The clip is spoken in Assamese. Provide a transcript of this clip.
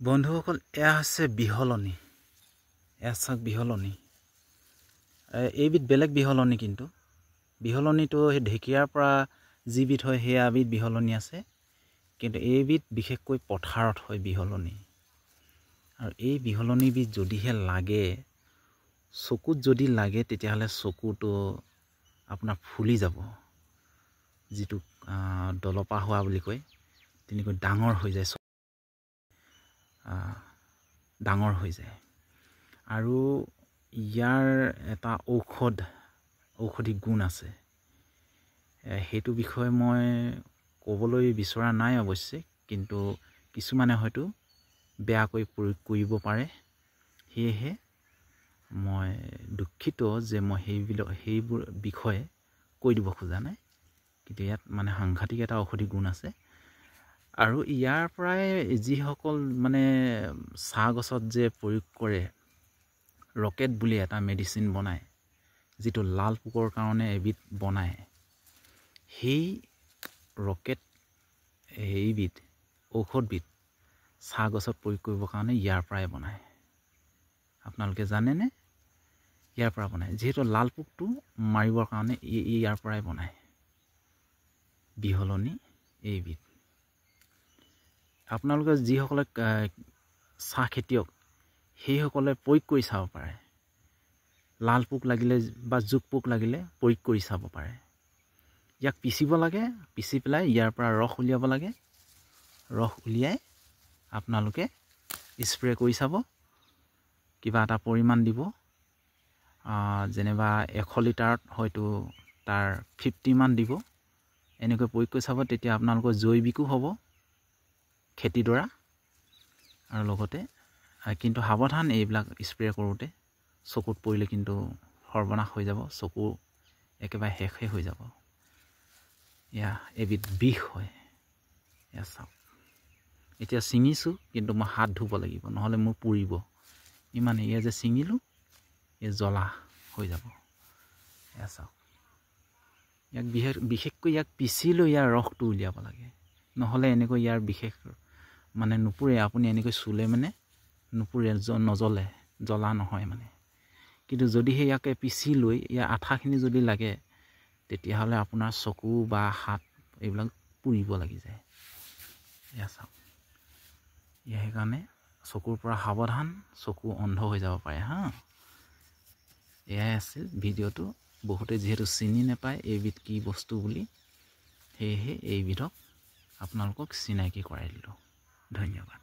বন্ধুসকল এয়া আছে বিহলনি এছাক বিহলনি এইবিধ বেলেগ বিহলনি কিন্তু বিহলনিটো সেই ঢেকিয়াৰ পৰা যিবিধ হয় সেই আবিধ বিহলনি আছে কিন্তু এইবিধ বিশেষকৈ পথাৰত হয় বিহলনি আৰু এই বিহলনিবিধ যদিহে লাগে চকুত যদি লাগে তেতিয়াহ'লে চকুটো আপোনাৰ ফুলি যাব যিটো দলপা হোৱা বুলি কয় তেনেকৈ ডাঙৰ হৈ যায় ডাঙৰ হৈ যায় আৰু ইয়াৰ এটা ঔষধি গুণ আছে সেইটো বিষয়ে মই ক'বলৈ বিচৰা নাই অৱশ্যে কিন্তু কিছুমানে হয়তো বেয়াকৈ প্ৰয়োগ কৰিব পাৰে সেয়েহে মই দুখিত যে মই সেইবোৰ বিষয়ে কৈ দিব খোজা নাই কিন্তু ইয়াত মানে সাংঘাতিক এটা ঔষধি গুণ আছে আৰু ইয়াৰ পৰাই যিসকল মানে চাহ গছত যে প্ৰয়োগ কৰে ৰকেট বুলি এটা মেডিচিন বনায় যিটো লাল পোকৰ কাৰণে এবিধ বনায় সেই ৰকেট এইবিধ ঔষধবিধ চাহ গছত প্ৰয়োগ কৰিবৰ কাৰণে ইয়াৰ পৰাই বনায় আপোনালোকে জানেনে ইয়াৰ পৰা বনায় যিহেতু লাল পোকটো মাৰিবৰ কাৰণে ইয়াৰ পৰাই বনায় বিহলনি এইবিধ আপোনালোকে যিসকলে চাহ খেতিয়ক সেইসকলে প্ৰয়োগ কৰি চাব পাৰে লাল পোক লাগিলে বা জোক পোক লাগিলে প্ৰয়োগ কৰি চাব পাৰে ইয়াক পিচিব লাগে পিচি পেলাই ইয়াৰ পৰা ৰস উলিয়াব লাগে ৰস উলিয়াই আপোনালোকে স্প্ৰে কৰি চাব কিবা এটা পৰিমাণ দিব যেনিবা 100 লিটাৰত হয়তো তাৰ 50 মান দিব এনেকৈ প্ৰয়োগ কৰি চাব তেতিয়া আপোনালোকৰ জৈৱিকো হ'ব খেতিডৰা আৰু লগতে কিন্তু সাৱধান এইবিলাক স্প্ৰে কৰোঁতে চকুত পৰিলে কিন্তু সৰ্বনাশ হৈ যাব চকু একেবাৰে শেষে হৈ যাব এয়া এবিধ বিষ হয় এয়া চাওক এতিয়া ছিঙিছোঁ কিন্তু মই হাত ধুব লাগিব নহ'লে মোৰ পুৰিব ইমানে এয়া যে ছিঙিলোঁ এই জ্বলা হৈ যাব এয়া চাওক ইয়াক বিশেষকৈ ইয়াক পিচি লৈ ইয়াৰ ৰসটো উলিয়াব লাগে নহ'লে এনেকৈ ইয়াৰ বিশেষ মানে নুপুৰে আপুনি এনেকৈ চুলে মানে নুপুৰে নজ্বলে জ্বলা নহয় মানে কিন্তু যদিহে ইয়াকে পিচি লৈ ইয়াৰ আঠাখিনি যদি লাগে তেতিয়াহ'লে আপোনাৰ চকু বা হাত এইবিলাক পুৰিব লাগি যায় এয়া চাওক এয়া সেইকাৰণে চকুৰ পৰা সাৱধান চকু অন্ধ হৈ যাব পাৰে হা এয়াই আছিল ভিডিঅ'টো বহুতে যিহেতু চিনি নাপায় এইবিধ কি বস্তু বুলি সেয়েহে এইবিধক আপোনালোকক চিনাকি কৰাই দিলোঁ ধন্যবাদ।